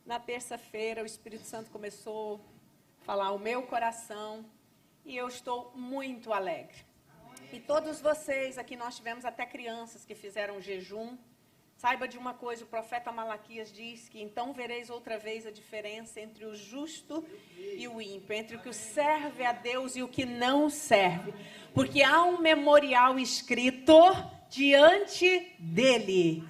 na terça-feira, o Espírito Santo começou a falar ao meu coração e eu estou muito alegre. E todos vocês, aqui nós tivemos até crianças que fizeram jejum. Saiba de uma coisa, o profeta Malaquias diz que então vereis outra vez a diferença entre o justo e o ímpio, entre o que serve a Deus e o que não serve. Porque há um memorial escrito diante dele.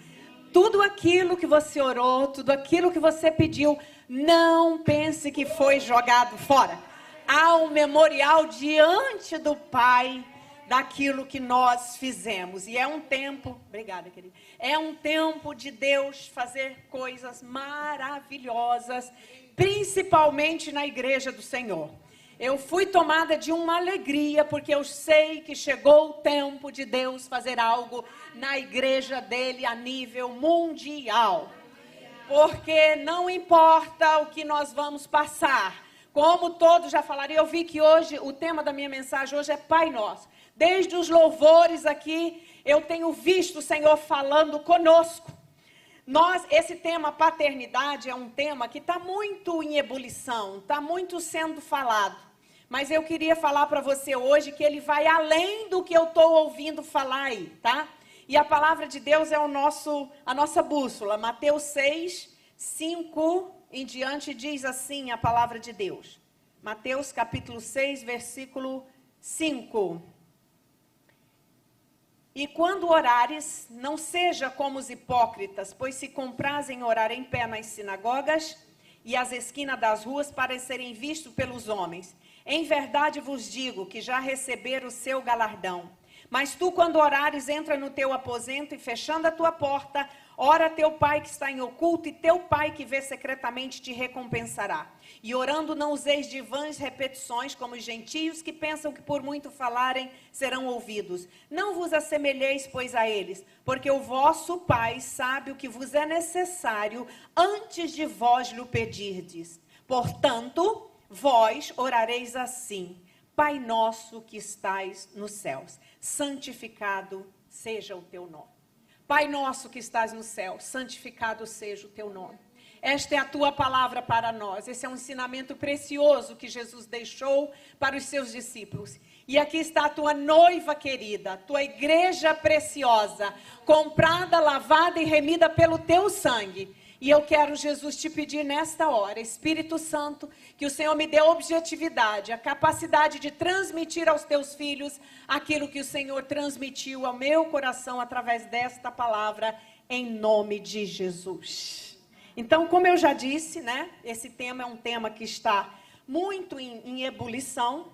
Tudo aquilo que você orou, tudo aquilo que você pediu, não pense que foi jogado fora. Há um memorial diante do Pai daquilo que nós fizemos. E é um tempo, obrigada, querida. É um tempo de Deus fazer coisas maravilhosas, principalmente na igreja do Senhor. Eu fui tomada de uma alegria, porque eu sei que chegou o tempo de Deus fazer algo na igreja dele a nível mundial. Porque não importa o que nós vamos passar, como todos já falaram, eu vi que hoje, o tema da minha mensagem hoje é Pai Nosso. Desde os louvores aqui, eu tenho visto o Senhor falando conosco. Esse tema paternidade é um tema que está muito em ebulição, está muito sendo falado. Mas eu queria falar para você hoje que ele vai além do que eu estou ouvindo falar aí, tá? E a palavra de Deus é a nossa bússola. Mateus 6, 5 em diante diz assim a palavra de Deus. Mateus capítulo 6, versículo 5. E quando orares, não seja como os hipócritas, pois se comprazem orar em pé nas sinagogas e às esquinas das ruas para serem vistos pelos homens. Em verdade vos digo que já receberam o seu galardão. Mas tu, quando orares, entra no teu aposento e fechando a tua porta, ora a teu pai que está em oculto, e teu pai que vê secretamente te recompensará. E orando não useis de vãs repetições, como os gentios que pensam que por muito falarem serão ouvidos. Não vos assemelheis, pois, a eles, porque o vosso Pai sabe o que vos é necessário antes de vós lhe pedirdes. Portanto, vós orareis assim: Pai nosso que estais nos céus, santificado seja o teu nome. Pai nosso que estás no céu, santificado seja o teu nome. Esta é a tua palavra para nós. Esse é um ensinamento precioso que Jesus deixou para os seus discípulos. E aqui está a tua noiva querida, a tua igreja preciosa, comprada, lavada e remida pelo teu sangue. E eu quero, Jesus, te pedir nesta hora, Espírito Santo, que o Senhor me dê objetividade, a capacidade de transmitir aos teus filhos aquilo que o Senhor transmitiu ao meu coração através desta palavra, em nome de Jesus. Então, como eu já disse, né, esse tema é um tema que está muito em ebulição,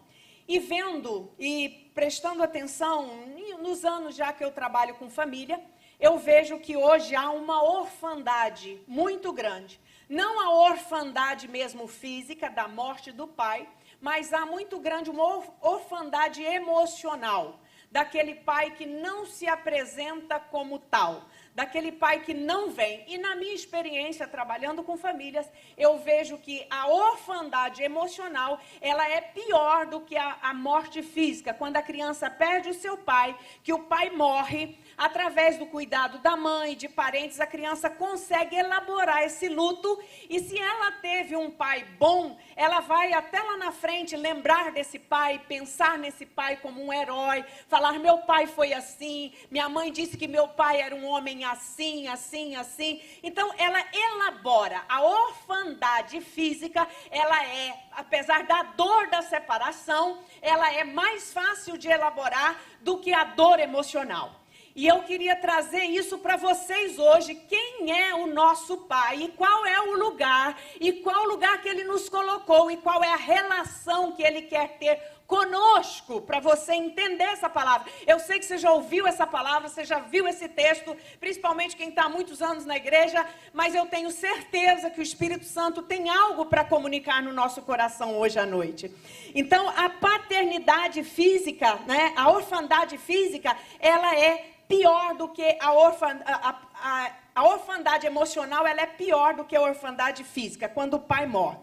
e vendo e prestando atenção, nos anos já que eu trabalho com família, eu vejo que hoje há uma orfandade muito grande. Não a orfandade mesmo física, da morte do pai, mas há muito grande uma orfandade emocional. Daquele pai que não se apresenta como tal. Daquele pai que não vem. E na minha experiência, trabalhando com famílias, eu vejo que a orfandade emocional, ela é pior do que a morte física. Quando a criança perde o seu pai, que o pai morre, através do cuidado da mãe, de parentes, a criança consegue elaborar esse luto. E se ela teve um pai bom, ela vai até lá na frente lembrar desse pai, pensar nesse pai como um herói, falar: meu pai foi assim, minha mãe disse que meu pai era um homem assim, assim, assim. Então, ela elabora. A orfandade física, ela é, apesar da dor da separação, ela é mais fácil de elaborar do que a dor emocional. E eu queria trazer isso para vocês hoje. Quem é o nosso Pai? E qual é o lugar? E qual o lugar que Ele nos colocou? E qual é a relação que Ele quer ter conosco? Para você entender essa palavra. Eu sei que você já ouviu essa palavra, você já viu esse texto, principalmente quem está há muitos anos na igreja, mas eu tenho certeza que o Espírito Santo tem algo para comunicar no nosso coração hoje à noite. Então, a paternidade física, né, a orfandade física, ela é pior do que a orfandade emocional, ela é pior do que a orfandade física, quando o pai morre.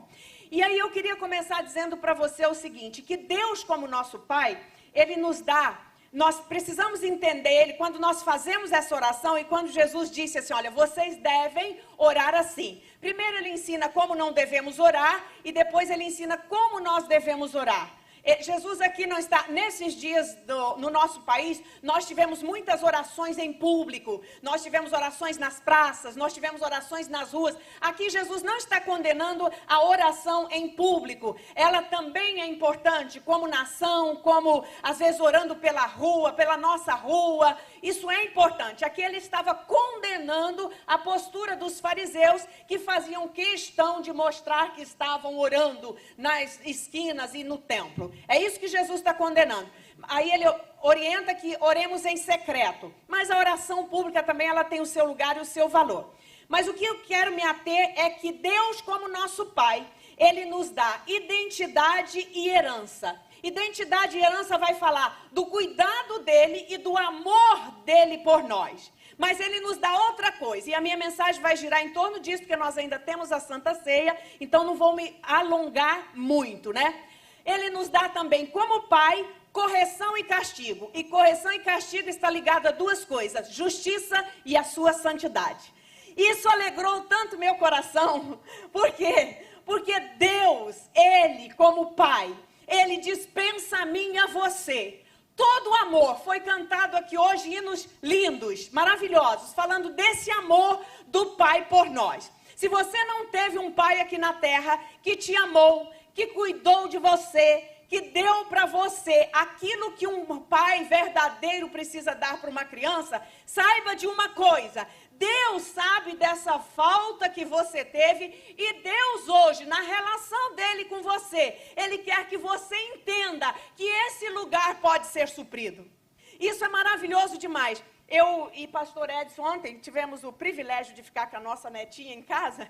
E aí eu queria começar dizendo para você o seguinte, que Deus, como nosso Pai, Ele nos dá nós precisamos entender ele quando nós fazemos essa oração e quando Jesus disse assim, olha, vocês devem orar assim. Primeiro ele ensina como não devemos orar e depois ele ensina como nós devemos orar. Jesus aqui não está, nesses dias no nosso país, nós tivemos muitas orações em público, nós tivemos orações nas praças, nós tivemos orações nas ruas. Aqui Jesus não está condenando a oração em público, ela também é importante, como nação, como às vezes orando pela rua, pela nossa rua, isso é importante. Aqui ele estava condenando a postura dos fariseus que faziam questão de mostrar que estavam orando nas esquinas e no templo. É isso que Jesus está condenando. Aí ele orienta que oremos em secreto. Mas a oração pública também ela tem o seu lugar e o seu valor. Mas o que eu quero me ater é que Deus, como nosso Pai, Ele nos dá identidade e herança. Identidade e herança vai falar do cuidado dEle e do amor dEle por nós. Mas Ele nos dá outra coisa. E a minha mensagem vai girar em torno disso, porque nós ainda temos a Santa Ceia. Então não vou me alongar muito, né? Ele nos dá também, como Pai, correção e castigo. E correção e castigo está ligado a duas coisas, justiça e a sua santidade. Isso alegrou tanto meu coração. Por quê? Porque Deus, Ele, como Pai, Ele dispensa a mim e a você todo o amor. Foi cantado aqui hoje hinos lindos, maravilhosos, falando desse amor do Pai por nós. Se você não teve um pai aqui na terra que te amou, que cuidou de você, que deu para você aquilo que um pai verdadeiro precisa dar para uma criança, saiba de uma coisa, Deus sabe dessa falta que você teve e Deus hoje, na relação dele com você, Ele quer que você entenda que esse lugar pode ser suprido. Isso é maravilhoso demais. Eu e pastor Edson ontem tivemos o privilégio de ficar com a nossa netinha em casa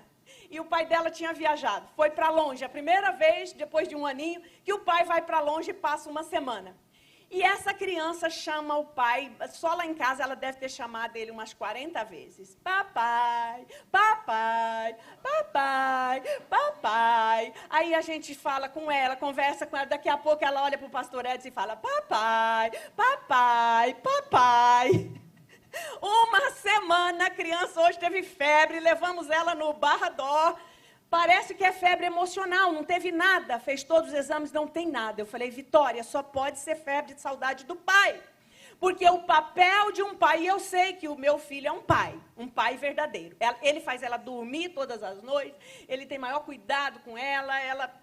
e o pai dela tinha viajado, foi para longe, a primeira vez, depois de um aninho, que o pai vai para longe e passa uma semana. E essa criança chama o pai, só lá em casa ela deve ter chamado ele umas 40 vezes. Papai, papai, papai, papai. Aí a gente fala com ela, conversa com ela, daqui a pouco ela olha para o pastor Edson e fala, papai, papai, papai. Uma semana, a criança hoje teve febre, levamos ela no Barra Dó. Parece que é febre emocional, não teve nada, fez todos os exames, não tem nada. Eu falei, Vitória, só pode ser febre de saudade do pai. Porque o papel de um pai, e eu sei que o meu filho é um pai verdadeiro. Ele faz ela dormir todas as noites, ele tem maior cuidado com ela,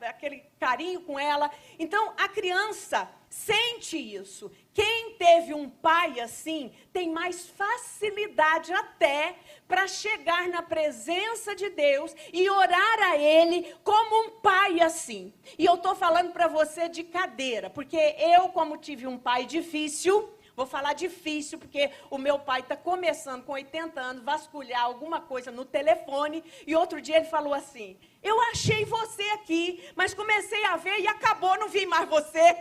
aquele carinho com ela. Então, a criança sente isso. Quem teve um pai assim, tem mais facilidade até para chegar na presença de Deus e orar a Ele como um pai assim. E eu estou falando para você de cadeira, porque eu, como tive um pai difícil... Vou falar difícil, porque o meu pai está começando com 80 anos, vasculhar alguma coisa no telefone, e outro dia ele falou assim, eu achei você aqui, mas comecei a ver e acabou, não vi mais você.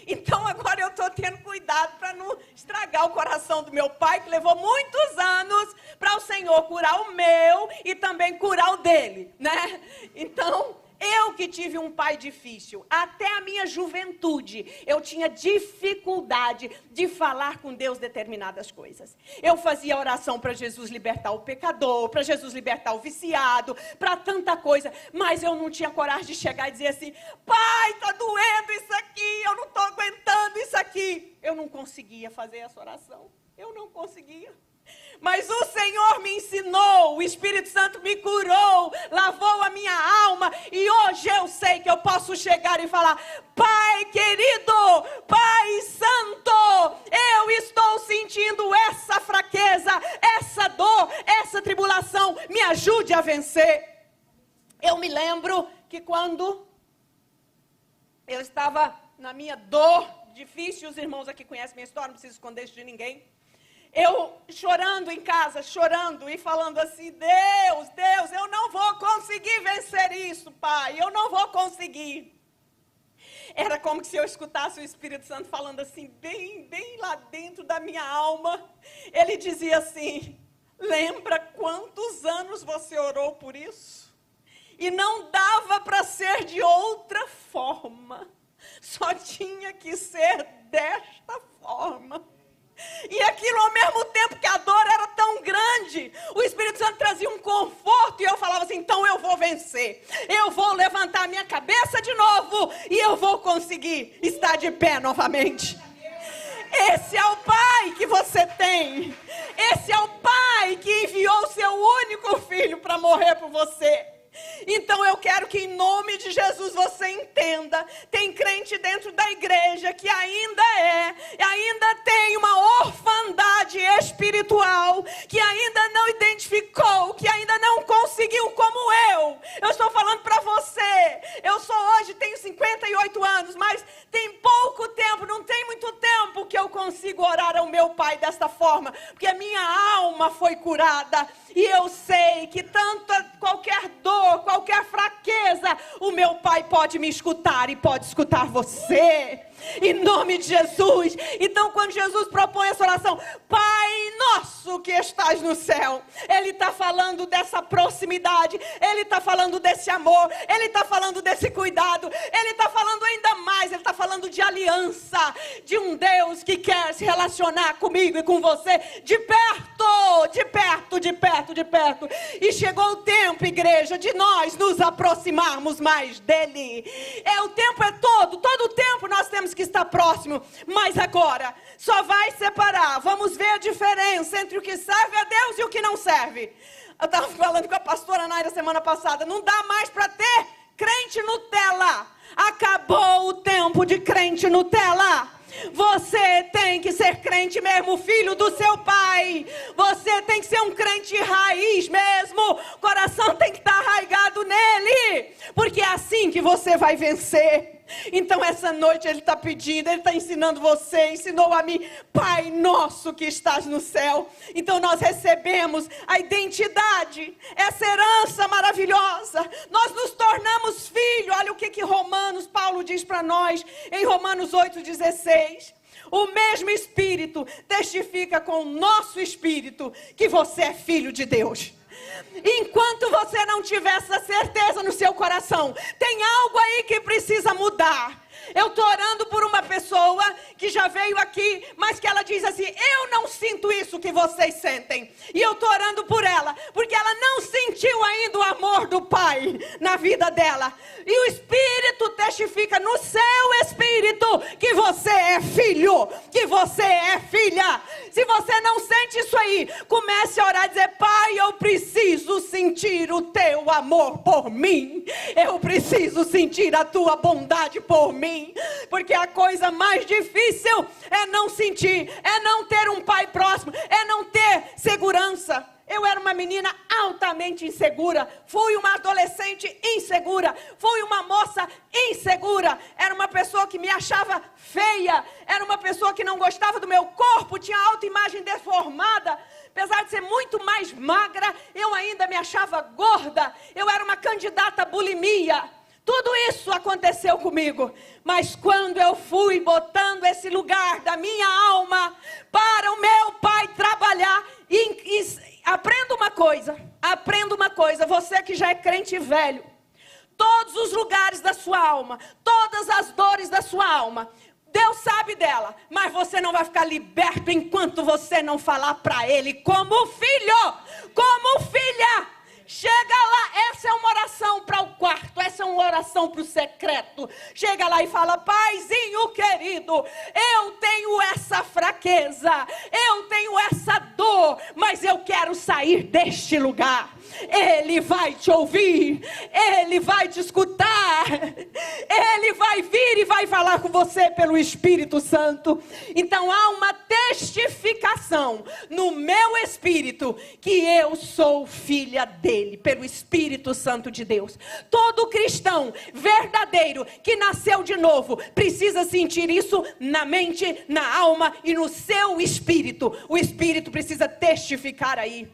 Então agora eu estou tendo cuidado para não estragar o coração do meu pai, que levou muitos anos para o Senhor curar o meu e também curar o dele, né? Então... eu que tive um pai difícil, até a minha juventude, eu tinha dificuldade de falar com Deus determinadas coisas. Eu fazia oração para Jesus libertar o pecador, para Jesus libertar o viciado, para tanta coisa, mas eu não tinha coragem de chegar e dizer assim, pai, está doendo isso aqui, eu não estou aguentando isso aqui. Eu não conseguia fazer essa oração, eu não conseguia. Mas o Senhor me ensinou, o Espírito Santo me curou, lavou a minha alma e hoje eu sei que eu posso chegar e falar, Pai querido, Pai santo, eu estou sentindo essa fraqueza, essa dor, essa tribulação, me ajude a vencer. Eu me lembro que quando eu estava na minha dor difícil, os irmãos aqui conhecem minha história, não preciso esconder isso de ninguém. Eu chorando em casa, chorando e falando assim, Deus, eu não vou conseguir vencer isso, Pai, eu não vou conseguir. Era como se eu escutasse o Espírito Santo falando assim, bem lá dentro da minha alma. Ele dizia assim, lembra quantos anos você orou por isso? E não dava para ser de outra forma. Só tinha que ser desta forma. E aquilo, ao mesmo tempo que a dor era tão grande, o Espírito Santo trazia um conforto, e eu falava assim, então eu vou vencer, eu vou levantar a minha cabeça de novo, e eu vou conseguir estar de pé novamente. Esse é o Pai que você tem, esse é o Pai que enviou o seu único filho para morrer por você. Então eu quero que em nome de Jesus você entenda, tem crente dentro da igreja que ainda tem uma orfandade espiritual, que ainda não identificou, que ainda não conseguiu como eu estou falando para você. Eu sou hoje, tenho 58 anos, mas tem pouco tempo, não tem muito tempo que eu consigo orar ao meu Pai desta forma, porque a minha alma foi curada, e eu sei que qualquer dor, qualquer fraqueza, o meu Pai pode me escutar e pode escutar você, em nome de Jesus. Então quando Jesus propõe essa oração, Pai nosso que estás no céu, Ele está falando dessa proximidade, Ele está falando desse amor, Ele está falando desse cuidado, Ele está falando ainda mais, Ele está falando de aliança, de um Deus que quer se relacionar comigo e com você, de perto, de perto, de perto, de perto. E chegou o tempo, igreja, de nós nos aproximarmos mais dEle. O tempo é todo o tempo nós temos que estar próximo, mas agora só vai separar, vamos ver a diferença entre o que serve a Deus e o que não serve. Eu estava falando com a pastora Naira semana passada, não dá mais para ter crente Nutella, acabou o tempo de crente Nutella. Você tem que ser crente mesmo, filho do seu Pai. Você tem que ser um crente raiz mesmo. O coração tem que estar arraigado nele, porque é assim que você vai vencer. Então essa noite Ele está pedindo, Ele está ensinando você, ensinou a mim, Pai nosso que estás no céu. Então nós recebemos a identidade, essa herança maravilhosa, nós nos tornamos filhos. Olha o que Paulo diz para nós em Romanos 8,16. O mesmo Espírito testifica com o nosso Espírito que você é filho de Deus. Enquanto você não tiver essa certeza no seu coração, tem algo aí que precisa mudar. Eu estou orando por uma pessoa que já veio aqui, mas que ela diz assim, eu não sinto isso que vocês sentem. E eu estou orando por ela, porque ela não sentiu ainda o amor do Pai na vida dela. E o Espírito testifica no seu espírito que você é filho, que você é filha. Se você não sente isso aí, comece a orar e dizer, Pai, eu preciso sentir o teu amor por mim. Eu preciso sentir a tua bondade por mim. Porque a coisa mais difícil é não sentir, é não ter um pai próximo, é não ter segurança. Eu era uma menina altamente insegura, fui uma adolescente insegura, fui uma moça insegura, era uma pessoa que me achava feia, era uma pessoa que não gostava do meu corpo, tinha autoimagem deformada. Apesar de ser muito mais magra, eu ainda me achava gorda, eu era uma candidata à bulimia. Tudo isso aconteceu comigo, mas quando eu fui botando esse lugar da minha alma para o meu Pai trabalhar, aprenda uma coisa, você que já é crente velho, todos os lugares da sua alma, todas as dores da sua alma, Deus sabe dela, mas você não vai ficar liberto enquanto você não falar para Ele como filho, como filha. Chega lá, essa é uma oração para o quarto, essa é uma oração para o secreto. Chega lá e fala, Paizinho querido, eu tenho essa fraqueza, eu tenho essa dor, mas eu quero sair deste lugar. Ele vai te ouvir, Ele vai te escutar, Ele vai vir e vai falar com você pelo Espírito Santo. Então há uma testificação no meu espírito que eu sou filha dele, pelo Espírito Santo de Deus. Todo cristão verdadeiro que nasceu de novo precisa sentir isso na mente, na alma e no seu espírito. O Espírito precisa testificar aí.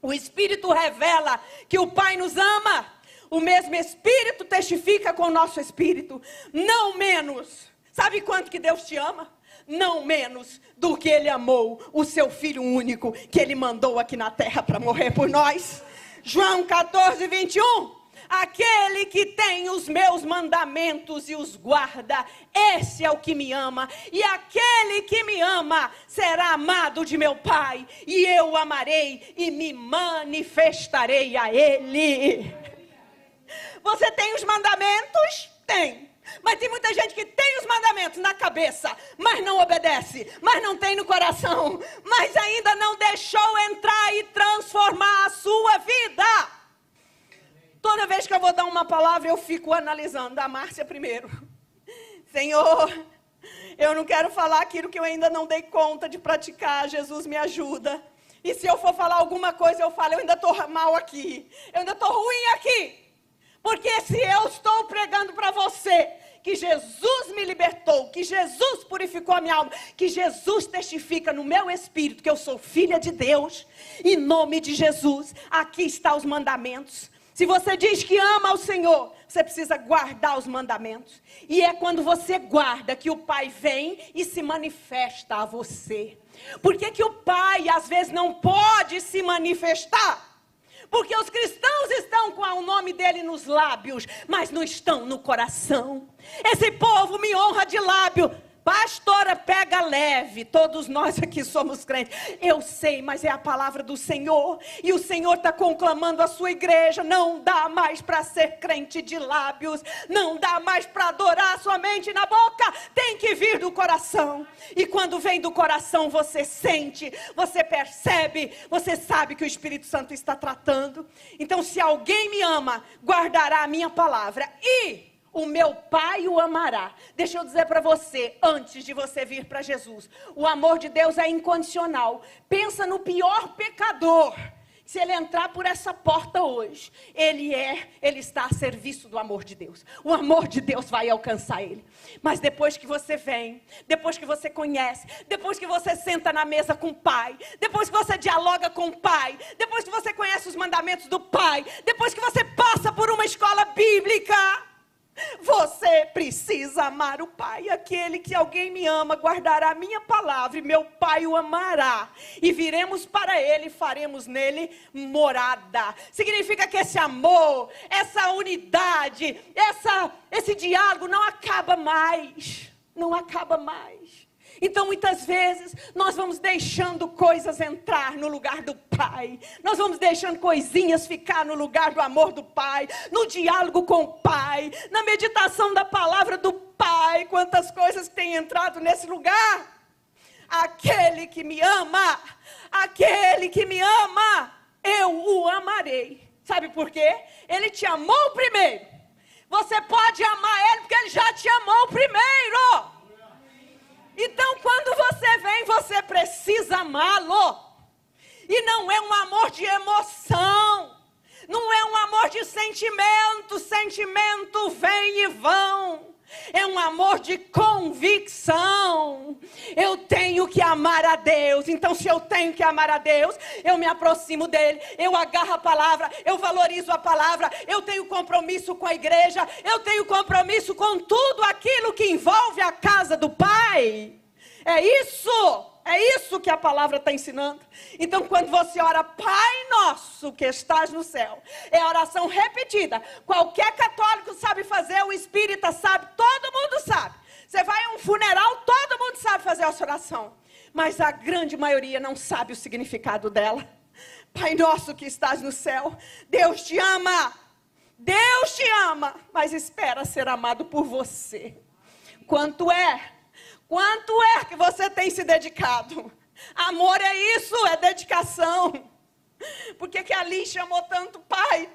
O Espírito revela que o Pai nos ama. O mesmo Espírito testifica com o nosso espírito. Não menos. Sabe quanto que Deus te ama? Não menos do que Ele amou o seu Filho único, que Ele mandou aqui na terra para morrer por nós. João 14, 21. Aquele que tem os meus mandamentos e os guarda, esse é o que me ama. E aquele que me ama será amado de meu Pai. E eu o amarei e me manifestarei a ele. Você tem os mandamentos? Tem. Mas tem muita gente que tem os mandamentos na cabeça, mas não obedece, mas não tem no coração, mas ainda não deixou entrar e transformar a sua vida. Toda vez que eu vou dar uma palavra, eu fico analisando. A Márcia primeiro. Senhor, eu não quero falar aquilo que eu ainda não dei conta de praticar. Jesus, me ajuda. E se eu for falar alguma coisa, eu falo, eu ainda estou mal aqui. Eu ainda estou ruim aqui. Porque se eu estou pregando para você que Jesus me libertou, que Jesus purificou a minha alma, que Jesus testifica no meu espírito que eu sou filha de Deus, em nome de Jesus, aqui estão os mandamentos. Se você diz que ama ao Senhor, você precisa guardar os mandamentos. E é quando você guarda que o Pai vem e se manifesta a você. Por que o Pai às vezes não pode se manifestar? Porque os cristãos estão com o nome dele nos lábios, mas não estão no coração. Esse povo me honra de lábio. Pastora, pega leve, todos nós aqui somos crentes. Eu sei, mas é a palavra do Senhor. E o Senhor está conclamando a sua igreja. Não dá mais para ser crente de lábios. Não dá mais para adorar somente na boca. Tem que vir do coração. E quando vem do coração, você sente, você percebe, você sabe que o Espírito Santo está tratando. Então, se alguém me ama, guardará a minha palavra. E o meu Pai o amará. Deixa eu dizer para você, antes de você vir para Jesus, o amor de Deus é incondicional. Pensa no pior pecador. Se ele entrar por essa porta hoje, ele está a serviço do amor de Deus. O amor de Deus vai alcançar ele. Mas depois que você vem, depois que você conhece, depois que você senta na mesa com o Pai, depois que você dialoga com o Pai, depois que você conhece os mandamentos do Pai, depois que você passa por uma escola bíblica, você precisa amar o Pai. Aquele que alguém me ama, guardará a minha palavra, e meu Pai o amará. E viremos para ele e faremos nele morada. Significa que esse amor, essa unidade, esse diálogo não acaba mais. Não acaba mais. Então muitas vezes nós vamos deixando coisas entrar no lugar do Pai. Nós vamos deixando coisinhas ficar no lugar do amor do Pai, no diálogo com o Pai, na meditação da palavra do Pai. Quantas coisas têm entrado nesse lugar. Aquele que me ama, eu o amarei. Sabe por quê? Ele te amou primeiro. Você pode amar ele porque ele já te amou primeiro. Então, quando você vem, você precisa amá-lo. E não é um amor de emoção. Não é um amor de sentimento. Sentimento vem e vão. É um amor de convicção. Eu tenho que amar a Deus. Então, se eu tenho que amar a Deus, eu me aproximo dele. Eu agarro a palavra. Eu valorizo a palavra. Eu tenho compromisso com a igreja. Eu tenho compromisso com tudo aquilo que envolve a casa do Pai. É isso que a palavra está ensinando. Então, quando você ora, Pai nosso que estás no céu, é a oração repetida. Qualquer católico sabe fazer, o espírita sabe, todo mundo sabe. Você vai a um funeral, todo mundo sabe fazer essa oração. Mas a grande maioria não sabe o significado dela. Pai nosso que estás no céu, Deus te ama. Deus te ama, mas espera ser amado por você. Quanto é que você tem se dedicado? Amor é isso, é dedicação. Por que a Alice chamou tanto pai,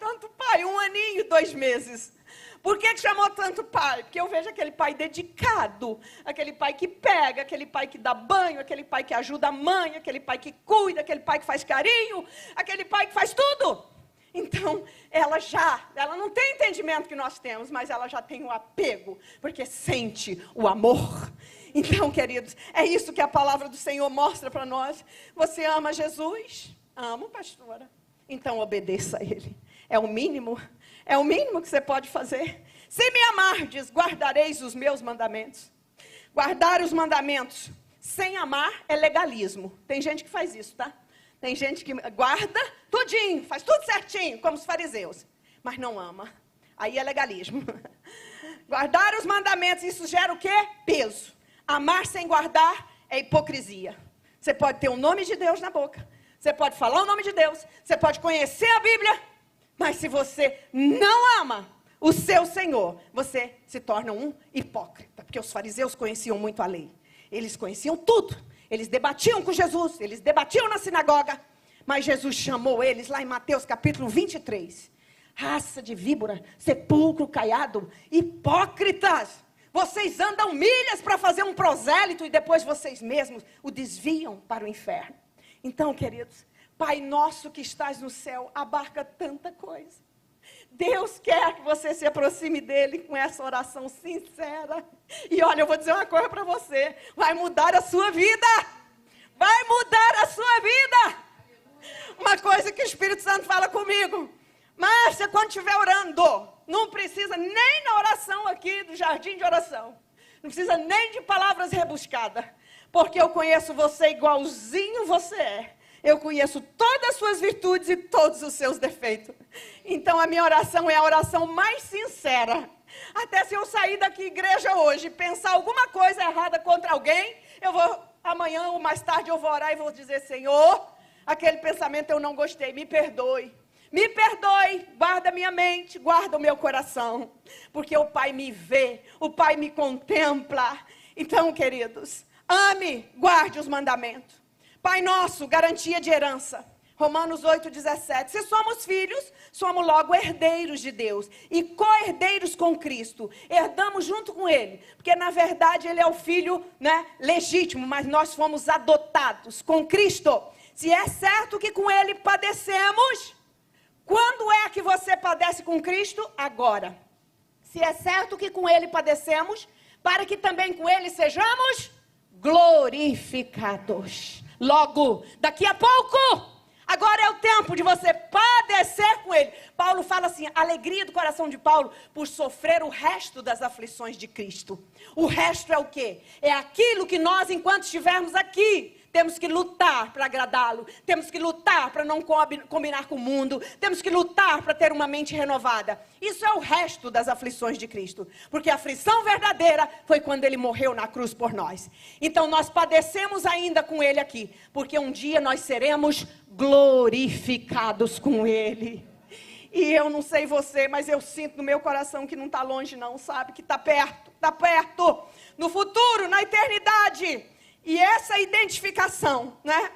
1 aninho, 2 meses? Por que chamou tanto pai? Porque eu vejo aquele pai dedicado, aquele pai que pega, aquele pai que dá banho, aquele pai que ajuda a mãe, aquele pai que cuida, aquele pai que faz carinho, aquele pai que faz tudo. Então, ela não tem entendimento que nós temos, mas ela já tem o apego, porque sente o amor. Então, queridos, é isso que a palavra do Senhor mostra para nós. Você ama Jesus? Amo, pastora. Então, obedeça a Ele. É o mínimo que você pode fazer. Se me amardes, guardareis os meus mandamentos. Guardar os mandamentos sem amar é legalismo. Tem gente que faz isso, tá? Tem gente que guarda tudinho, faz tudo certinho, como os fariseus. mas não ama. Aí é legalismo. Guardar os mandamentos, isso gera o quê? Peso. Amar sem guardar é hipocrisia. Você pode ter o nome de Deus na boca, você pode falar o nome de Deus, você pode conhecer a Bíblia, mas se você não ama o seu Senhor, você se torna um hipócrita. Porque os fariseus conheciam muito a lei. Eles conheciam tudo. Eles debatiam com Jesus, eles debatiam na sinagoga. Mas Jesus chamou eles lá em Mateus capítulo 23. Raça de víbora, sepulcro caiado, hipócritas. Vocês andam milhas para fazer um prosélito e depois vocês mesmos o desviam para o inferno. Então, queridos, Pai nosso que estás no céu, abarca tanta coisa. Deus quer que você se aproxime dele com essa oração sincera. E olha, eu vou dizer uma coisa para você. Vai mudar a sua vida. Vai mudar a sua vida. Uma coisa que o Espírito Santo fala comigo. Márcia, quando estiver orando, não precisa nem na oração aqui do jardim de oração. Não precisa nem de palavras rebuscadas. Porque eu conheço você igualzinho você é. Eu conheço todas as suas virtudes e todos os seus defeitos. Então a minha oração é a oração mais sincera. Até se eu sair daqui igreja hoje e pensar alguma coisa errada contra alguém, eu vou, amanhã ou mais tarde eu vou orar e vou dizer, Senhor, aquele pensamento eu não gostei, me perdoe. Me perdoe, guarda minha mente, guarda o meu coração. Porque o Pai me vê, o Pai me contempla. Então, queridos, ame, guarde os mandamentos. Pai nosso, garantia de herança. Romanos 8,17. Se somos filhos, somos logo herdeiros de Deus. E co-herdeiros com Cristo. Herdamos junto com Ele. Porque, na verdade, Ele é o filho, né, legítimo. Mas nós fomos adotados com Cristo. Se é certo que com Ele padecemos... Quando é que você padece com Cristo? Agora. Se é certo que com Ele padecemos, para que também com Ele sejamos glorificados. Logo, daqui a pouco, agora é o tempo de você padecer com Ele. Paulo fala assim, a alegria do coração de Paulo por sofrer o resto das aflições de Cristo. O resto é o quê? É aquilo que nós, enquanto estivermos aqui, temos que lutar para agradá-lo. Temos que lutar para não combinar com o mundo. Temos que lutar para ter uma mente renovada. Isso é o resto das aflições de Cristo. Porque a aflição verdadeira foi quando Ele morreu na cruz por nós. Então nós padecemos ainda com Ele aqui. Porque um dia nós seremos glorificados com Ele. E eu não sei você, mas eu sinto no meu coração que não está longe não, sabe? Que está perto, está perto. No futuro, na eternidade. E essa identificação, né?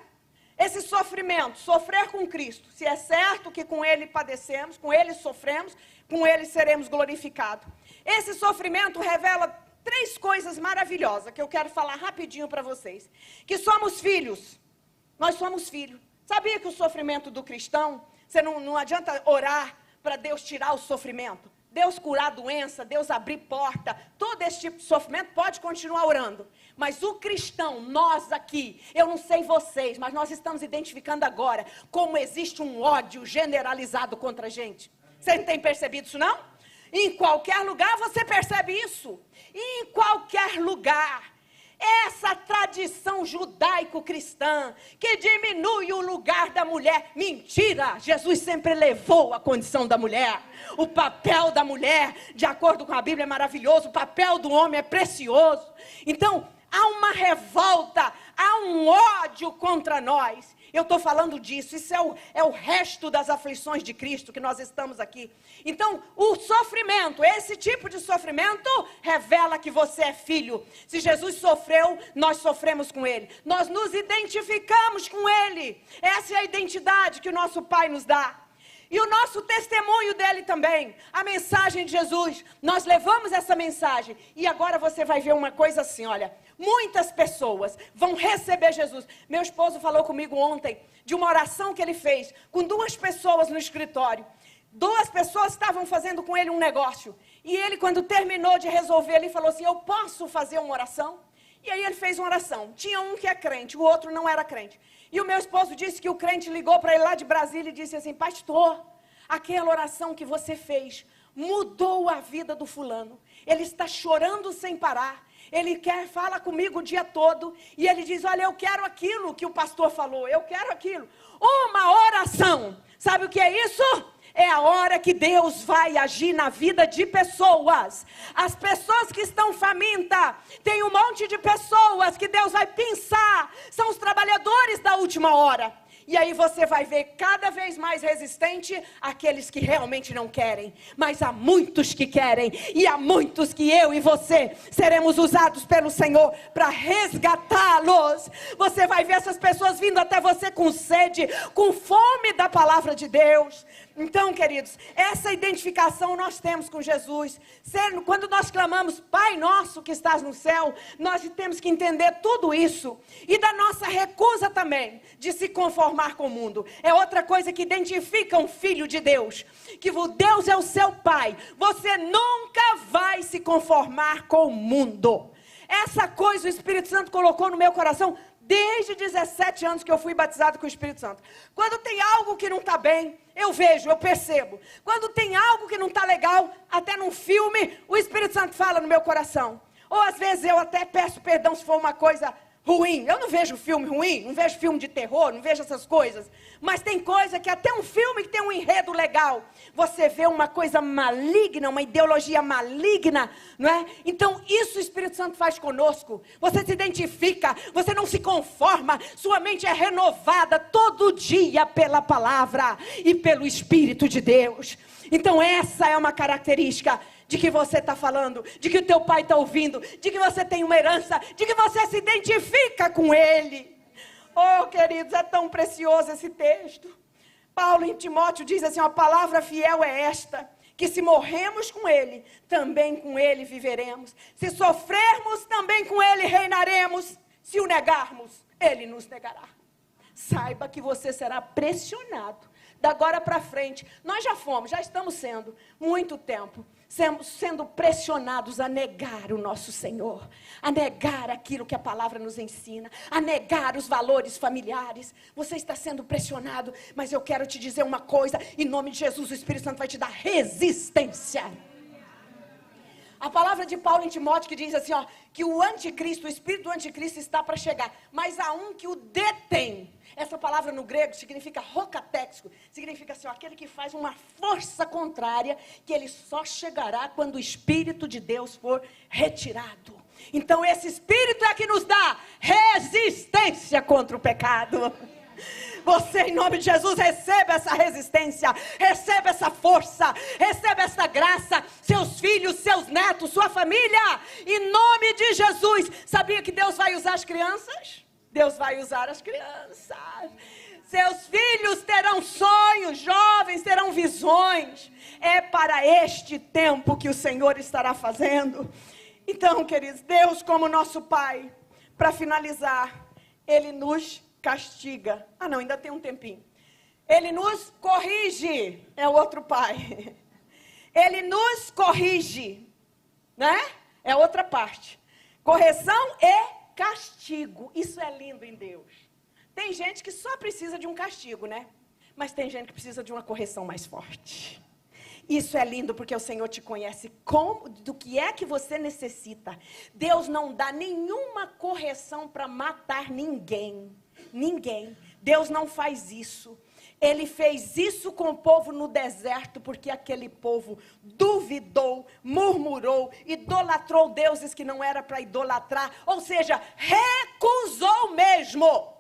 Esse sofrimento, sofrer com Cristo. Se é certo que com Ele padecemos, com Ele sofremos, com Ele seremos glorificados. Esse sofrimento revela 3 coisas maravilhosas que eu quero falar rapidinho para vocês. Que somos filhos. Nós somos filhos. Sabia que o sofrimento do cristão, você não adianta orar para Deus tirar o sofrimento. Deus curar a doença, Deus abrir porta, todo esse tipo de sofrimento pode continuar orando. Mas o cristão, nós aqui, eu não sei vocês, mas nós estamos identificando agora como existe um ódio generalizado contra a gente. Você não tem percebido isso não? Em qualquer lugar você percebe isso. Em qualquer lugar. Essa tradição judaico-cristã que diminui o lugar da mulher. Mentira! Jesus sempre elevou a condição da mulher. O papel da mulher, de acordo com a Bíblia, é maravilhoso. O papel do homem é precioso. Então, há uma revolta, há um ódio contra nós. Eu estou falando disso, isso é o resto das aflições de Cristo que nós estamos aqui. Então, o sofrimento, esse tipo de sofrimento, revela que você é filho. Se Jesus sofreu, nós sofremos com Ele. Nós nos identificamos com Ele. Essa é a identidade que o nosso Pai nos dá. E o nosso testemunho dele também, a mensagem de Jesus, nós levamos essa mensagem. E agora você vai ver uma coisa assim, olha, muitas pessoas vão receber Jesus. Meu esposo falou comigo ontem de uma oração que ele fez com 2 pessoas no escritório. 2 pessoas estavam fazendo com ele um negócio. E ele, quando terminou de resolver, ele falou assim, eu posso fazer uma oração? E aí ele fez uma oração. Tinha um que é crente, o outro não era crente. E o meu esposo disse que o crente ligou para ele lá de Brasília e disse assim, pastor, aquela oração que você fez mudou a vida do fulano. Ele está chorando sem parar. Ele fala comigo o dia todo. E ele diz, olha, eu quero aquilo que o pastor falou. Eu quero aquilo. Uma oração. Sabe o que é isso? é a hora que Deus vai agir na vida de pessoas. As pessoas que estão famintas, tem um monte de pessoas que Deus vai pensar, são os trabalhadores da última hora. E aí você vai ver cada vez mais resistente aqueles que realmente não querem. Mas há muitos que querem. E há muitos que eu e você seremos usados pelo Senhor para resgatá-los. Você vai ver essas pessoas vindo até você com sede, com fome da palavra de Deus. Então, queridos, essa identificação nós temos com Jesus. Quando nós clamamos, Pai nosso que estás no céu, nós temos que entender tudo isso. E da nossa recusa também de se conformar com o mundo. É outra coisa que identifica um filho de Deus. Que o Deus é o seu Pai. Você nunca vai se conformar com o mundo. Essa coisa o Espírito Santo colocou no meu coração desde 17 anos que eu fui batizado com o Espírito Santo. Quando tem algo que não está bem, eu vejo, eu percebo. Quando tem algo que não está legal, até num filme, o Espírito Santo fala no meu coração. Ou às vezes eu até peço perdão se for uma coisa ruim. Eu não vejo filme ruim, não vejo filme de terror, não vejo essas coisas. Mas tem coisa que até um filme que tem um enredo legal, você vê uma coisa maligna, uma ideologia maligna, não é? Então isso o Espírito Santo faz conosco. Você se identifica, você não se conforma, sua mente é renovada todo dia pela palavra e pelo Espírito de Deus. Então essa é uma característica de que você está falando, de que o teu pai está ouvindo, de que você tem uma herança, de que você se identifica com ele. Oh, queridos, é tão precioso esse texto. Paulo em Timóteo diz assim, a palavra fiel é esta, que se morremos com ele, também com ele viveremos. Se sofrermos, também com ele reinaremos. Se o negarmos, ele nos negará. Saiba que você será pressionado. Da agora para frente, nós já estamos sendo, muito tempo, sendo pressionados a negar o nosso Senhor, a negar aquilo que a palavra nos ensina, a negar os valores familiares. Você está sendo pressionado, mas eu quero te dizer uma coisa, em nome de Jesus, o Espírito Santo vai te dar resistência. A palavra de Paulo em Timóteo que diz assim, ó, que o anticristo, o espírito do anticristo está para chegar, mas há um que o detém. Essa palavra no grego significa rocatéxico, significa assim, ó, aquele que faz uma força contrária, que ele só chegará quando o Espírito de Deus for retirado. Então esse Espírito é que nos dá resistência contra o pecado. Você, em nome de Jesus, receba essa resistência, receba essa força, receba essa graça, seus filhos, seus netos, sua família, em nome de Jesus. Sabia que Deus vai usar as crianças? Deus vai usar as crianças. Seus filhos terão sonhos, jovens terão visões. É para este tempo que o Senhor estará fazendo. Então, queridos, Deus como nosso Pai, para finalizar, Ele nos castiga. Ah, não, ainda tem um tempinho. Ele nos corrige. É o outro pai. Ele nos corrige, né? É outra parte. Correção e castigo. Isso é lindo em Deus. Tem gente que só precisa de um castigo, né? Mas tem gente que precisa de uma correção mais forte. Isso é lindo porque o Senhor te conhece do que é que você necessita. Deus não dá nenhuma correção para matar ninguém. Ninguém. Deus não faz isso. Ele fez isso com o povo no deserto, porque aquele povo duvidou, murmurou, idolatrou deuses que não era para idolatrar, ou seja, recusou mesmo.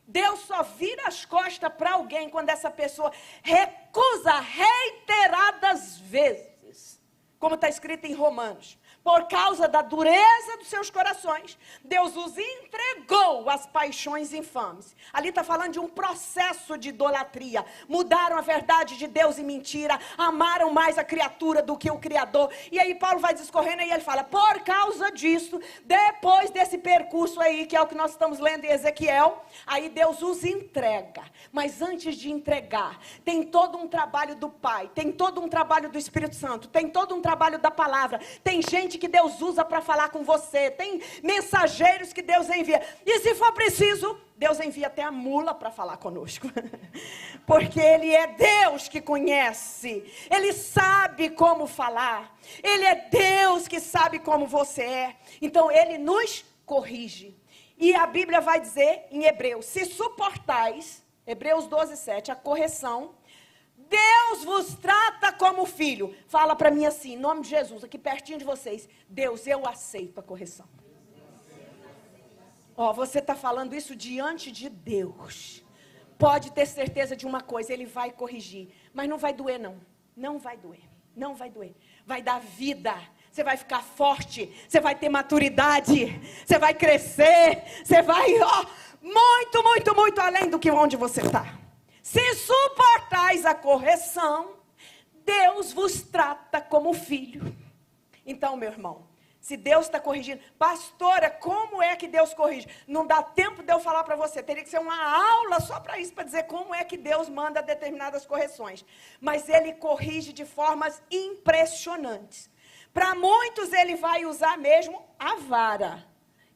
Deus só vira as costas para alguém quando essa pessoa recusa reiteradas vezes, como está escrito em Romanos. Por causa da dureza dos seus corações, Deus os entregou às paixões infames. Ali está falando de um processo de idolatria. Mudaram a verdade de Deus em mentira. Amaram mais a criatura do que o Criador. E aí Paulo vai discorrendo e ele fala, por causa disso, depois desse percurso aí, que é o que nós estamos lendo em Ezequiel, aí Deus os entrega. Mas antes de entregar, tem todo um trabalho do Pai, tem todo um trabalho do Espírito Santo, tem todo um trabalho da palavra, tem gente que Deus usa para falar com você, tem mensageiros que Deus envia, e se for preciso, Deus envia até a mula para falar conosco, porque Ele é Deus que conhece, Ele sabe como falar, Ele é Deus que sabe como você é, então Ele nos corrige, e a Bíblia vai dizer em Hebreus, se suportais, Hebreus 12:7, a correção Deus vos trata como filho. Fala para mim assim, em nome de Jesus, aqui pertinho de vocês. Deus, eu aceito a correção. Ó, você está falando isso diante de Deus. Pode ter certeza de uma coisa, Ele vai corrigir. Mas não vai doer não. Não vai doer. Não vai doer. Vai dar vida. Você vai ficar forte. Você vai ter maturidade. Você vai crescer. Você vai, ó, muito, muito, muito além do que onde você está. Se suportais a correção, Deus vos trata como filho. Então, meu irmão, se Deus está corrigindo, pastora, como é que Deus corrige? Não dá tempo de eu falar para você, teria que ser uma aula só para isso, para dizer como é que Deus manda determinadas correções. Mas Ele corrige de formas impressionantes. Para muitos Ele vai usar mesmo a vara.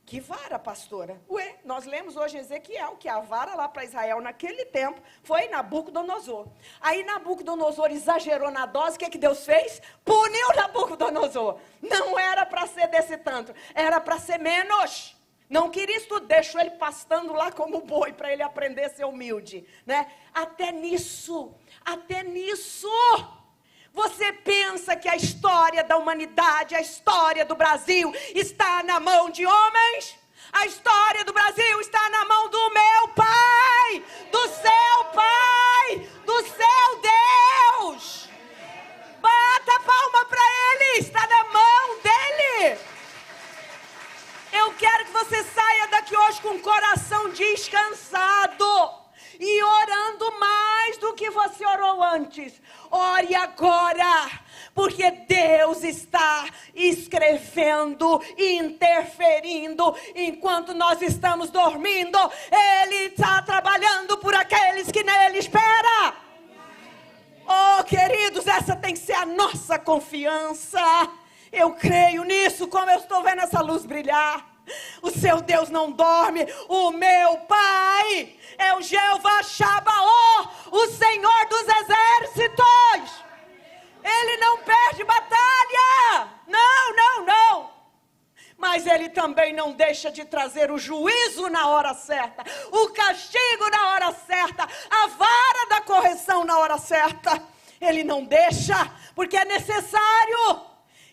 Que vara, pastora? Ué, nós lemos hoje em Ezequiel que a vara lá para Israel naquele tempo foi Nabucodonosor. Aí Nabucodonosor exagerou na dose, o que Deus fez? Puniu Nabucodonosor. Não era para ser desse tanto, era para ser menos. Não queria isso tudo, deixou ele pastando lá como boi para ele aprender a ser humilde, né? Até nisso. Você pensa que a história da humanidade, a história do Brasil está na mão de homens? A história do Brasil está na mão do meu Pai, do seu Pai, do seu Deus. Bata a palma para Ele, está na mão dEle. Eu quero que você saia daqui hoje com o coração descansado. E orando mais do que você orou antes. Ore agora, porque Deus está escrevendo, interferindo. Enquanto nós estamos dormindo, Ele está trabalhando por aqueles que nele esperam. Oh, queridos, essa tem que ser a nossa confiança. Eu creio nisso, como eu estou vendo essa luz brilhar. O seu Deus não dorme. O meu Pai é o Jeová Shabaoth, o Senhor dos exércitos. Ele não perde batalha. Não. Mas Ele também não deixa de trazer o juízo na hora certa, o castigo na hora certa, a vara da correção na hora certa. Ele não deixa, porque é necessário.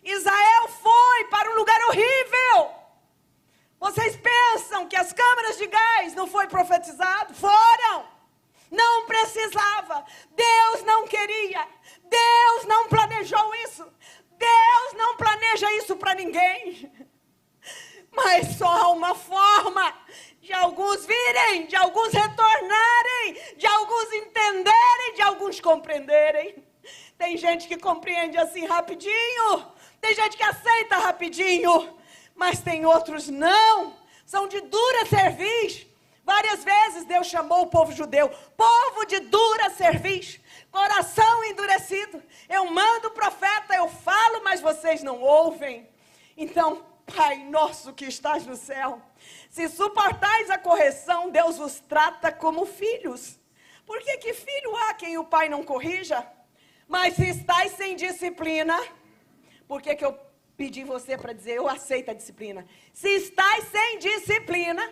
Israel foi para um lugar horrível. Vocês pensam que as câmaras de gás não foi profetizado? Foram. Não precisava. Deus não queria. Deus não planejou isso. Deus não planeja isso para ninguém. Mas só há uma forma de alguns virem, de alguns retornarem, de alguns entenderem, de alguns compreenderem. Tem gente que compreende assim rapidinho. Tem gente que aceita rapidinho. Mas tem outros não, são de dura cerviz. Várias vezes Deus chamou o povo judeu, povo de dura cerviz, coração endurecido. Eu mando o profeta, eu falo, mas vocês não ouvem. Então, Pai nosso que estás no céu, se suportais a correção, Deus vos trata como filhos. Por que filho há quem o pai não corrija? Mas se estáis sem disciplina, por que eu pedi você para dizer, eu aceito a disciplina. Se estáis sem disciplina,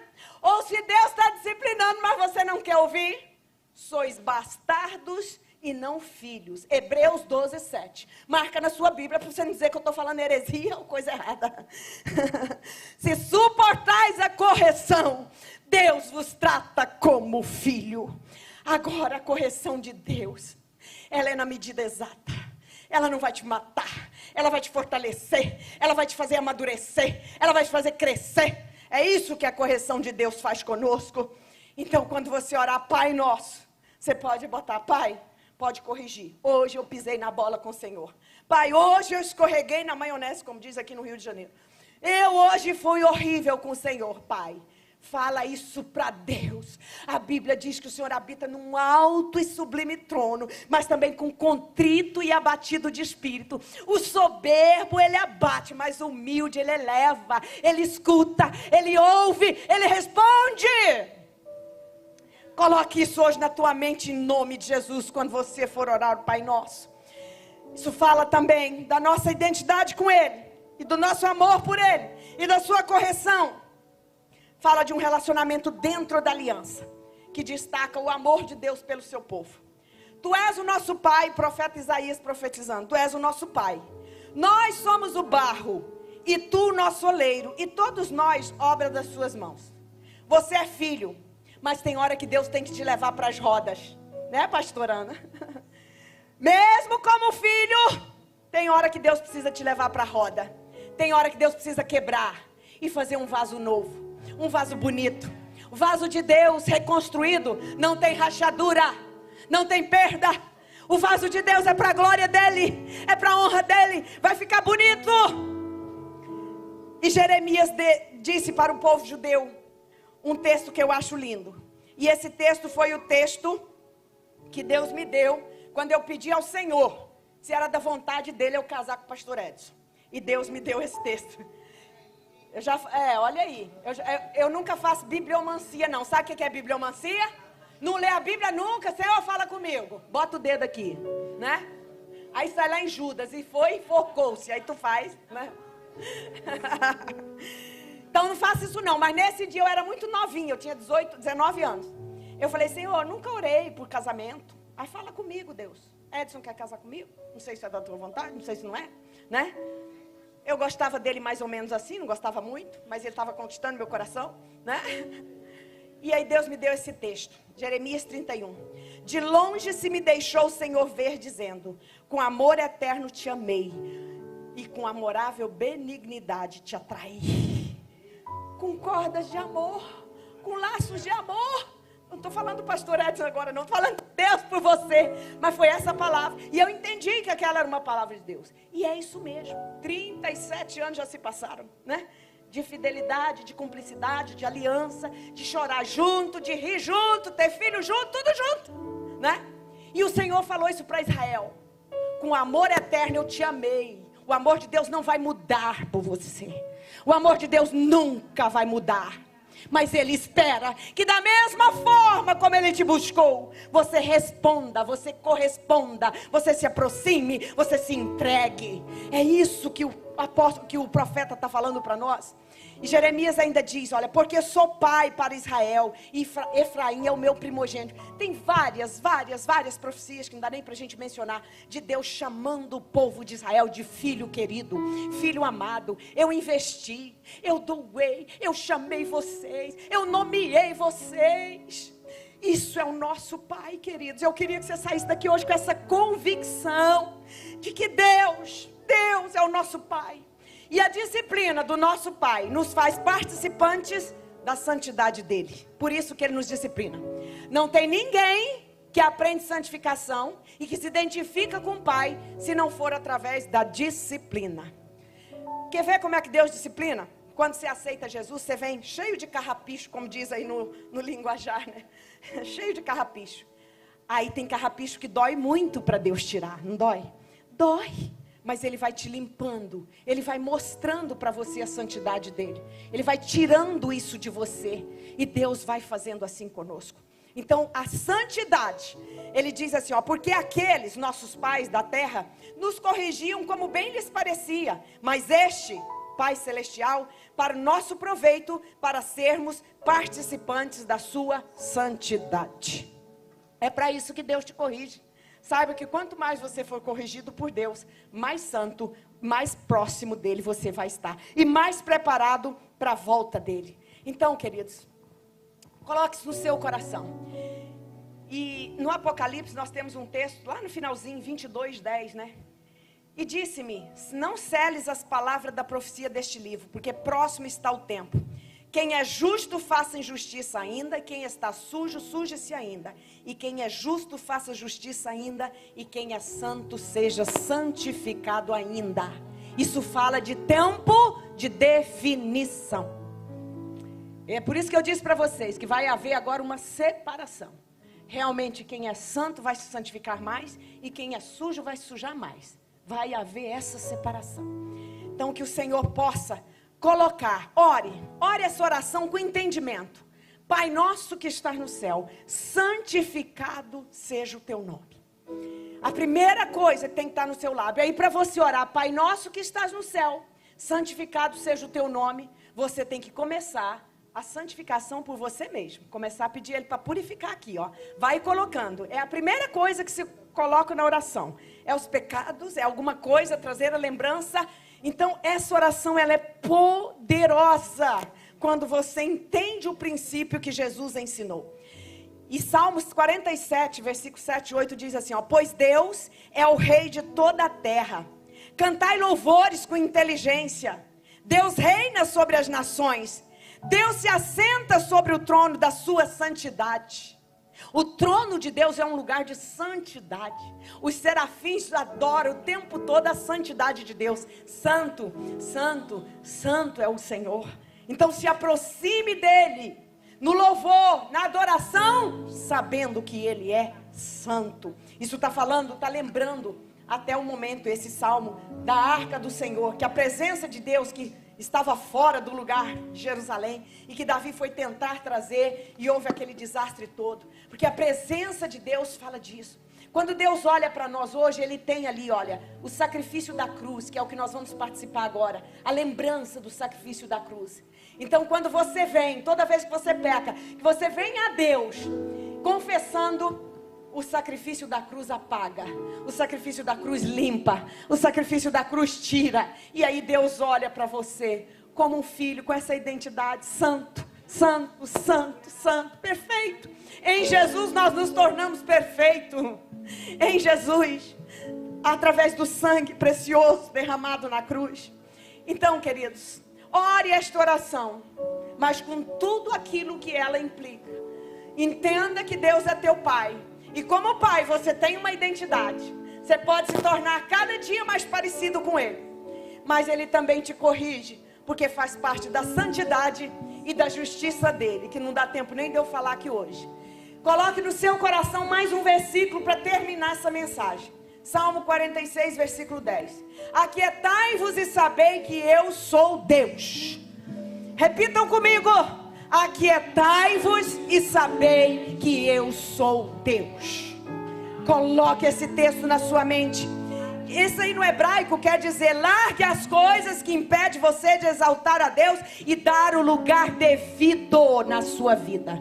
ou se Deus está disciplinando, mas você não quer ouvir, sois bastardos e não filhos. Hebreus 12, 7. Marca na sua Bíblia para você não dizer que eu estou falando heresia ou coisa errada. Se suportais a correção, Deus vos trata como filho. Agora a correção de Deus, ela é na medida exata. Ela não vai te matar, ela vai te fortalecer, ela vai te fazer amadurecer, ela vai te fazer crescer. É isso que a correção de Deus faz conosco. Então, quando você orar, Pai Nosso, você pode botar, Pai, pode corrigir. Hoje eu pisei na bola com o Senhor. Pai, hoje eu escorreguei na maionese, como diz aqui no Rio de Janeiro. Eu hoje fui horrível com o Senhor, Pai. Fala isso para Deus. A Bíblia diz que o Senhor habita num alto e sublime trono, mas também com contrito e abatido de espírito. O soberbo ele abate, mas o humilde ele eleva, ele escuta, ele ouve, ele responde. Coloque isso hoje na tua mente em nome de Jesus, quando você for orar o Pai Nosso. Isso fala também da nossa identidade com Ele, e do nosso amor por Ele, e da sua correção. Fala de um relacionamento dentro da aliança, que destaca o amor de Deus pelo seu povo. Tu és o nosso pai, profeta Isaías profetizando, tu és o nosso pai. Nós somos o barro, e tu o nosso oleiro, e todos nós, obra das suas mãos. Você é filho, mas tem hora que Deus tem que te levar para as rodas, né, pastora Ana? Mesmo como filho, tem hora que Deus precisa te levar para a roda. Tem hora que Deus precisa quebrar e fazer um vaso novo, um vaso bonito. O vaso de Deus reconstruído não tem rachadura, não tem perda. O vaso de Deus é para a glória dele, é para a honra dele, vai ficar bonito. E Jeremias disse para o povo judeu um texto que eu acho lindo. E esse texto foi o texto que Deus me deu quando eu pedi ao Senhor se era da vontade dele eu casar com o pastor Edson. E Deus me deu esse texto. Olha aí, eu nunca faço bibliomancia não. Sabe o que é bibliomancia? Não lê a Bíblia nunca, Senhor, fala comigo. Bota o dedo aqui, né? Aí sai lá em Judas e focou-se. Aí tu faz, né? Então não faço isso não. Mas nesse dia eu era muito novinha, eu tinha 19 anos. Eu falei, Senhor, nunca orei por casamento. Aí fala comigo, Deus. Edson quer casar comigo? Não sei se é da tua vontade, não sei se não é, né? Eu gostava dele mais ou menos assim, não gostava muito, mas ele estava conquistando meu coração, né? E aí Deus me deu esse texto, Jeremias 31. De longe se me deixou o Senhor ver, dizendo, com amor eterno te amei, e com amorável benignidade te atraí. Com cordas de amor, com laços de amor. Não estou falando do pastor Edson agora, não. Estou falando de Deus por você. Mas foi essa palavra. E eu entendi que aquela era uma palavra de Deus. E é isso mesmo. 37 anos já se passaram, né? De fidelidade, de cumplicidade, de aliança, de chorar junto, de rir junto, ter filho junto, tudo junto, né? E o Senhor falou isso para Israel. Com amor eterno eu te amei. O amor de Deus não vai mudar por você. O amor de Deus nunca vai mudar. Mas Ele espera que da mesma forma como Ele te buscou, você responda, você corresponda, você se aproxime, você se entregue. É isso que o profeta está falando para nós. E Jeremias ainda diz, olha, porque sou pai para Israel, e Efraim é o meu primogênito. Tem várias profecias que não dá nem para a gente mencionar, de Deus chamando o povo de Israel de filho querido, filho amado. Eu investi, eu doei, eu chamei vocês, eu nomeei vocês. Isso é o nosso Pai, queridos. Eu queria que você saísse daqui hoje com essa convicção de que Deus é o nosso Pai. E a disciplina do nosso Pai nos faz participantes da santidade dEle. Por isso que Ele nos disciplina. Não tem ninguém que aprende santificação e que se identifica com o Pai se não for através da disciplina. Quer ver como é que Deus disciplina? Quando você aceita Jesus, você vem cheio de carrapicho, como diz aí no linguajar, né? Cheio de carrapicho. Aí tem carrapicho que dói muito para Deus tirar, não dói? Dói. Mas Ele vai te limpando, Ele vai mostrando para você a santidade dEle. Ele vai tirando isso de você. E Deus vai fazendo assim conosco. Então a santidade, Ele diz assim, ó, porque aqueles, nossos pais da terra, nos corrigiam como bem lhes parecia. Mas este, Pai Celestial, para o nosso proveito, para sermos participantes da sua santidade. É para isso que Deus te corrige. Saiba que quanto mais você for corrigido por Deus, mais santo, mais próximo dEle você vai estar. E mais preparado para a volta dEle. Então, queridos, coloque isso no seu coração. E no Apocalipse nós temos um texto, lá no finalzinho, 22:10, né? E disse-me, não seles as palavras da profecia deste livro, porque próximo está o tempo. Quem é justo, faça injustiça ainda. Quem está sujo, suje-se ainda. E quem é justo, faça justiça ainda. E quem é santo, seja santificado ainda. Isso fala de tempo de definição. É por isso que eu disse para vocês que vai haver agora uma separação. Realmente quem é santo vai se santificar mais. E quem é sujo vai se sujar mais. Vai haver essa separação. Então que o Senhor possa colocar, ore essa oração com entendimento. Pai nosso que estás no céu, santificado seja o teu nome. A primeira coisa que tem que estar no seu lábio. Aí para você orar, Pai nosso que estás no céu, santificado seja o teu nome, você tem que começar a santificação por você mesmo. Começar a pedir Ele para purificar aqui, ó. Vai colocando. É a primeira coisa que se coloca na oração. É os pecados, é alguma coisa, trazer a lembrança. Então, essa oração, ela é poderosa quando você entende o princípio que Jesus ensinou. E Salmos 47, versículo 7 e 8 diz assim, ó: pois Deus é o rei de toda a terra. Cantai louvores com inteligência. Deus reina sobre as nações. Deus se assenta sobre o trono da sua santidade. O trono de Deus é um lugar de santidade. Os serafins adoram o tempo todo a santidade de Deus. Santo, santo, santo é o Senhor. Então se aproxime dele no louvor, na adoração, sabendo que ele é santo. Isso está falando, está lembrando até o momento, esse salmo da arca do Senhor, que a presença de Deus que estava fora do lugar de Jerusalém, e que Davi foi tentar trazer, e houve aquele desastre todo, porque a presença de Deus fala disso. Quando Deus olha para nós hoje, Ele tem ali, olha, o sacrifício da cruz, que é o que nós vamos participar agora, a lembrança do sacrifício da cruz. Então quando você vem, toda vez que você peca, que você vem a Deus, confessando, o sacrifício da cruz apaga, o sacrifício da cruz limpa, o sacrifício da cruz tira, e aí Deus olha para você, como um filho, com essa identidade, santo, santo, santo, santo, perfeito. Em Jesus nós nos tornamos perfeitos, em Jesus, através do sangue precioso derramado na cruz. Então, queridos, ore esta oração, mas com tudo aquilo que ela implica. Entenda que Deus é teu Pai, e como Pai você tem uma identidade. Você pode se tornar cada dia mais parecido com Ele, mas Ele também te corrige, porque faz parte da santidade e da justiça dEle, que não dá tempo nem de eu falar aqui hoje. Coloque no seu coração mais um versículo para terminar essa mensagem. Salmo 46, versículo 10. Aquietai-vos e sabei que eu sou Deus. Repitam comigo. Aquietai-vos e sabei que eu sou Deus. Coloque esse texto na sua mente. Isso aí no hebraico quer dizer: largue as coisas que impedem você de exaltar a Deus e dar o lugar devido na sua vida.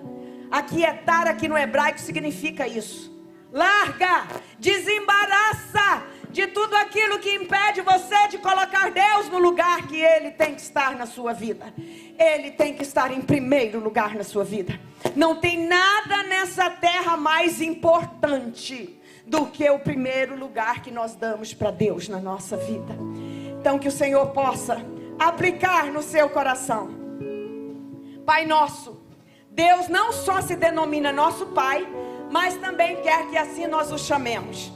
Aquietar aqui no hebraico significa isso. Larga, desembaraça de tudo aquilo que impede você de colocar Deus no lugar que Ele tem que estar na sua vida. Ele tem que estar em primeiro lugar na sua vida. Não tem nada nessa terra mais importante do que o primeiro lugar que nós damos para Deus na nossa vida. Então que o Senhor possa aplicar no seu coração. Pai nosso, Deus não só se denomina nosso Pai, mas também quer que assim nós o chamemos.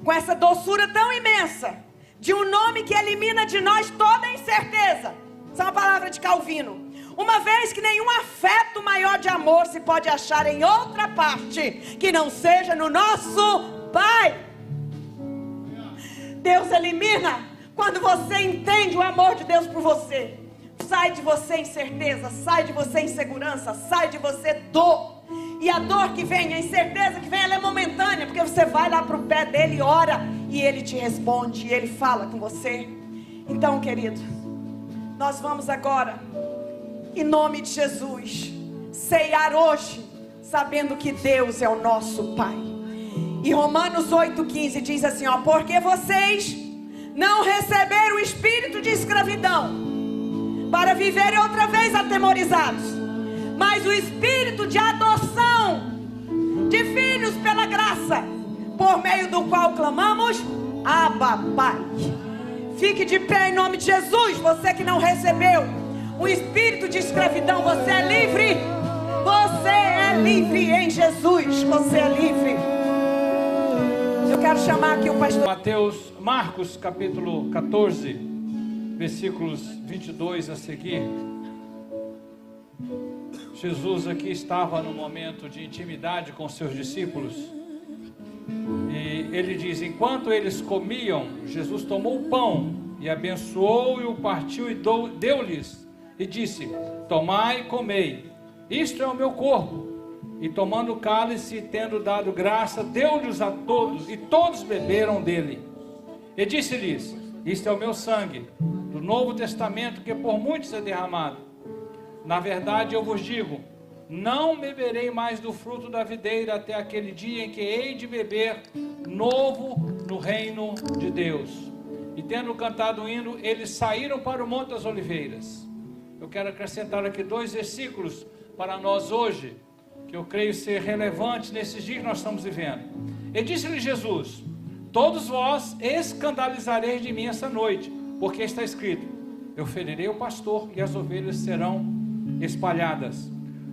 Com essa doçura tão imensa, de um nome que elimina de nós toda incerteza. Essa é uma palavra de Calvino. Uma vez que nenhum afeto maior de amor se pode achar em outra parte, que não seja no nosso Pai. Deus elimina quando você entende o amor de Deus por você. Sai de você incerteza, sai de você insegurança, sai de você dor. E a dor que vem, a incerteza que vem, ela é momentânea, porque você vai lá para o pé dele, ora, e ele te responde, e ele fala com você. Então, querido, nós vamos agora, em nome de Jesus, ceiar hoje, sabendo que Deus é o nosso Pai. E Romanos 8,15 diz assim, ó: porque vocês não receberam o espírito de escravidão, para viverem outra vez atemorizados, mas o espírito de adoção, de filhos pela graça, por meio do qual clamamos, Abba, Pai. Fique de pé em nome de Jesus. Você que não recebeu o espírito de escravidão, você é livre. Você é livre em Jesus. Você é livre. Eu quero chamar aqui o pastor Marcos capítulo 14, versículos 22 a seguir. Jesus aqui estava no momento de intimidade com seus discípulos, e ele diz: enquanto eles comiam, Jesus tomou o pão e abençoou e o partiu e deu-lhes e disse: tomai e comei, isto é o meu corpo. E tomando o cálice, tendo dado graça, deu-lhes a todos, e todos beberam dele. E disse-lhes: isto é o meu sangue do Novo Testamento, que por muitos é derramado. Na verdade eu vos digo, não beberei mais do fruto da videira até aquele dia em que hei de beber novo no reino de Deus. E tendo cantado o hino, eles saíram para o Monte das Oliveiras. Eu quero acrescentar aqui 2 versículos para nós hoje, que eu creio ser relevantes nesses dias que nós estamos vivendo. E disse-lhe Jesus: todos vós escandalizareis de mim essa noite, porque está escrito: eu ferirei o pastor e as ovelhas serão espalhadas.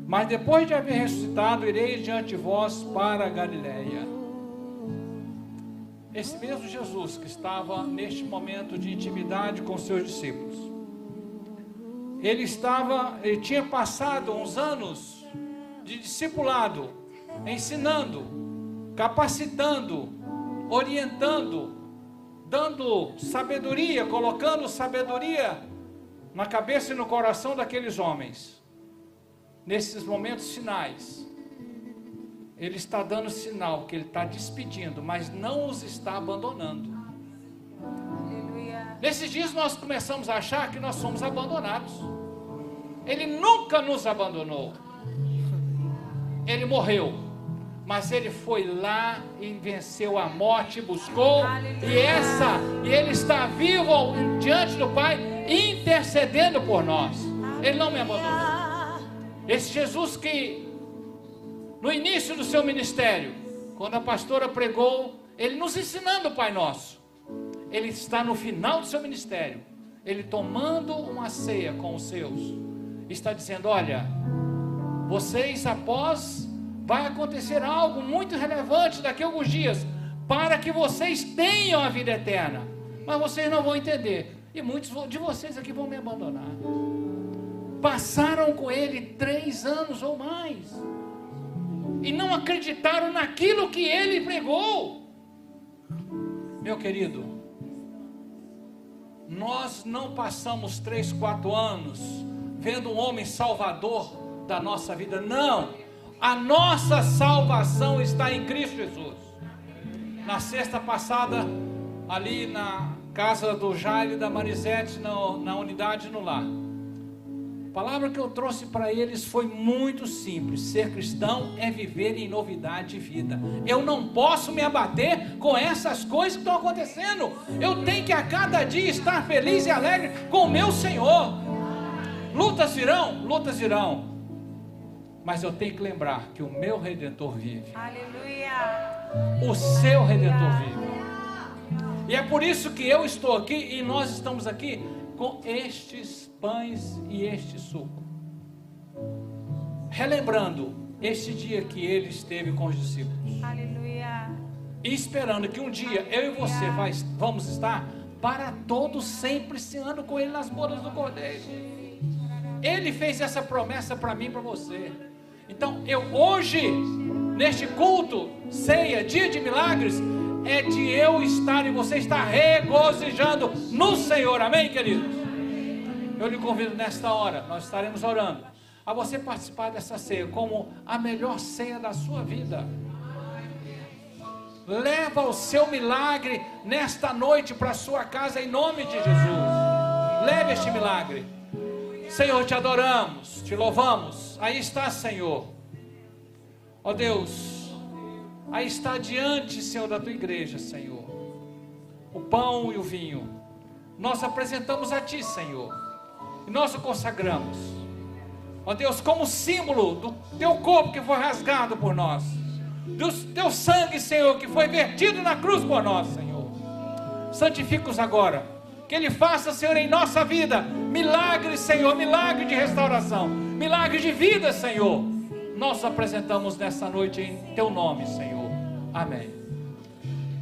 Mas depois de haver ressuscitado, irei diante de vós para a Galileia. Esse mesmo Jesus que estava neste momento de intimidade com seus discípulos, ele tinha passado uns anos de discipulado, ensinando, capacitando, orientando, dando sabedoria, colocando sabedoria na cabeça e no coração daqueles homens. Nesses momentos finais, ele está dando sinal que ele está despedindo, mas não os está abandonando. Aleluia. Nesses dias nós começamos a achar que nós somos abandonados. Ele nunca nos abandonou. Ele morreu, mas ele foi lá e venceu a morte, buscou, e ele está vivo diante do Pai, intercedendo por nós. Ele não me abandonou. Esse Jesus que no início do seu ministério, quando a pastora pregou, ele nos ensinando o Pai Nosso, ele está no final do seu ministério, ele tomando uma ceia com os seus, está dizendo: olha, vocês vai acontecer algo muito relevante daqui a alguns dias, para que vocês tenham a vida eterna, mas vocês não vão entender, e muitos de vocês aqui vão me abandonar. Passaram com ele 3 anos ou mais, e não acreditaram naquilo que ele pregou. Meu querido, nós não passamos 3, 4 anos vendo um homem salvador da nossa vida, não. A nossa salvação está em Cristo Jesus. Na sexta passada, ali na casa do Jairo e da Marisete, na unidade no lar, a palavra que eu trouxe para eles foi muito simples: ser cristão é viver em novidade de vida. Eu não posso me abater com essas coisas que estão acontecendo. Eu tenho que a cada dia estar feliz e alegre com o meu Senhor. Lutas virão, mas eu tenho que lembrar que o meu Redentor vive. Aleluia. O seu Redentor vive. E é por isso que eu estou aqui e nós estamos aqui com estes pães e este suco, relembrando este dia que ele esteve com os discípulos. Aleluia. E esperando que um dia eu e você vamos estar para todos sempre ceando com ele nas bodas do Cordeiro. Ele fez essa promessa para mim e para você. Então eu hoje, neste culto, ceia, dia de milagres, é de eu estar e você estar regozijando no Senhor. Amém, queridos? Eu lhe convido nesta hora, nós estaremos orando, a você participar dessa ceia como a melhor ceia da sua vida. Leva o seu milagre nesta noite para a sua casa em nome de Jesus. Leve este milagre. Senhor, te adoramos, te louvamos. Aí está, Senhor. Ó Deus, aí está diante, Senhor, da tua igreja, Senhor, o pão e o vinho. Nós apresentamos a ti, Senhor, e nós o consagramos, ó Deus, como símbolo do teu corpo que foi rasgado por nós, do teu sangue, Senhor, que foi vertido na cruz por nós, Senhor. Santifica-os agora, que ele faça, Senhor, em nossa vida milagre, Senhor, milagre de restauração, milagre de vida, Senhor. Nós apresentamos nessa noite em teu nome, Senhor. Amém.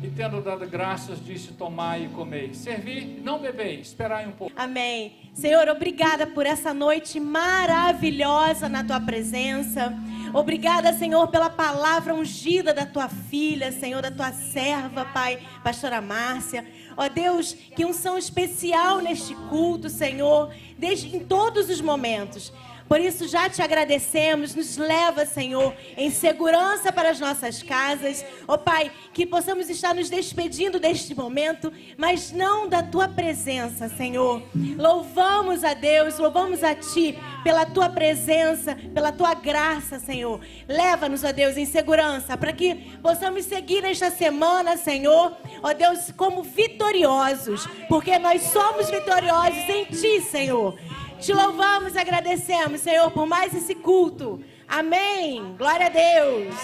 E tendo dado graças, disse: tomai e comei. Servi, não bebei, esperai um pouco. Amém. Senhor, obrigada por essa noite maravilhosa na tua presença. Obrigada, Senhor, pela palavra ungida da tua filha, Senhor, da tua serva, Pai, pastora Márcia. Ó Deus, que unção especial neste culto, Senhor, em todos os momentos. Por isso já te agradecemos, nos leva, Senhor, em segurança para as nossas casas. Ó Pai, que possamos estar nos despedindo deste momento, mas não da Tua presença, Senhor. Louvamos a Deus, louvamos a Ti pela Tua presença, pela Tua graça, Senhor. Leva-nos, ó Deus, em segurança, para que possamos seguir esta semana, Senhor, ó Deus, como vitoriosos, porque nós somos vitoriosos em Ti, Senhor. Te louvamos e agradecemos, Senhor, por mais esse culto. Amém. Glória a Deus.